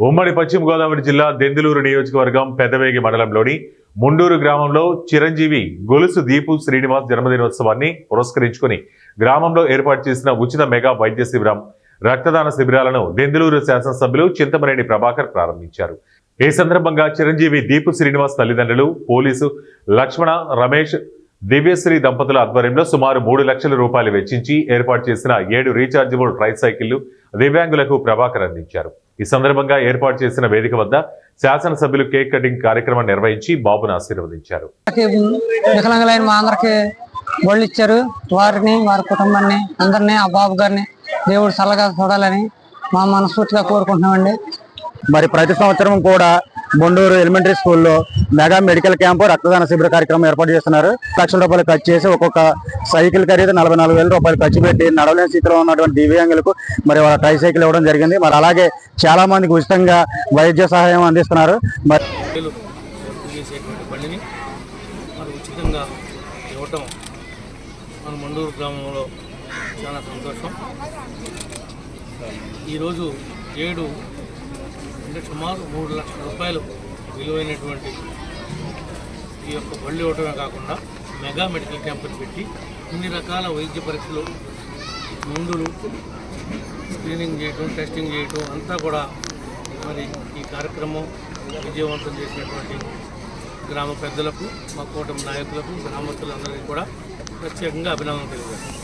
ఉమ్మడి పశ్చిమ గోదావరి జిల్లా దెందులూరు నియోజకవర్గం పెదవేగి మండలంలోని ముండూరు గ్రామంలో చిరంజీవి గొలుసు దీపు శ్రీనివాస్ జన్మదినోత్సవాన్ని పురస్కరించుకుని గ్రామంలో ఏర్పాటు చేసిన ఉచిత మెగా వైద్య శిబిరం రక్తదాన శిబిరాలను దెందులూరు శాసనసభ్యులు చింతమనేని ప్రభాకర్ ప్రారంభించారు. ఈ సందర్భంగా చిరంజీవి దీపు శ్రీనివాస్ తల్లిదండ్రులు, పోలీసు లక్ష్మణ, రమేష్, దివ్యశ్రీ దంపతుల ఆధ్వర్యంలో సుమారు 3 లక్షల రూపాయలు వెచ్చించి ఏర్పాటు చేసిన 7 రీఛార్జబుల్ ట్రైసైకిళ్లు దివ్యాంగులకు ప్రభాకర్ అందించారు. ఈ సందర్భంగా ఏర్పాటు చేసిన వేదిక వద్ద శాసనసభ్యులు కేక్ కటింగ్ కార్యక్రమం నిర్వహించి బాబును ఆశీర్వదించారు. వికలాంగులైన మా అందరికి బళ్ళు ఇచ్చారు. వారిని, వారి కుటుంబాన్ని అందరినీ ఆ బాబు గారిని దేవుడు చల్లగా చూడాలని మా మనస్ఫూర్తిగా కోరుకుంటున్నామండి. మరి ప్రతి సంవత్సరం కూడా ముండూరు ఎలిమెంటరీ స్కూల్లో మెగా మెడికల్ క్యాంపు రక్తదాన శిబిర కార్యక్రమం ఏర్పాటు చేస్తున్నారు. లక్షల రూపాయలు ఖర్చు చేసి ఒక్కొక్క సైకిల్ ఖరీదు 44,000 రూపాయలు ఖర్చు పెట్టి నడవలేని స్థితిలో ఉన్నటువంటి దివ్యాంగులకు మరి వాళ్ళ ట్రైసైకిల్ ఇవ్వడం జరిగింది. మరి అలాగే చాలా మందికి ఉచితంగా వైద్య సహాయం అందిస్తున్నారు. మరి ఉచితంగా ఇవ్వటం మన ముండూరు గ్రామంలో చాలా సంతోషం. ఈరోజు 7 అంటే సుమారు 3 లక్షల రూపాయలు విలువైనటువంటి ఈ యొక్క బళ్ళు ఇవ్వటమే కాకుండా మెగా మెడికల్ క్యాంపుని పెట్టి ఇన్ని రకాల వైద్య పరీక్షలు, మందులు, స్క్రీనింగ్ చేయటం, టెస్టింగ్ చేయటం అంతా కూడా మరి ఈ కార్యక్రమం విజయవంతం చేసినటువంటి గ్రామ పెద్దలకు, మా కూటమి నాయకులకు, గ్రామస్తులందరికీ కూడా ప్రత్యేకంగా అభినందనలు తెలియజేస్తాను.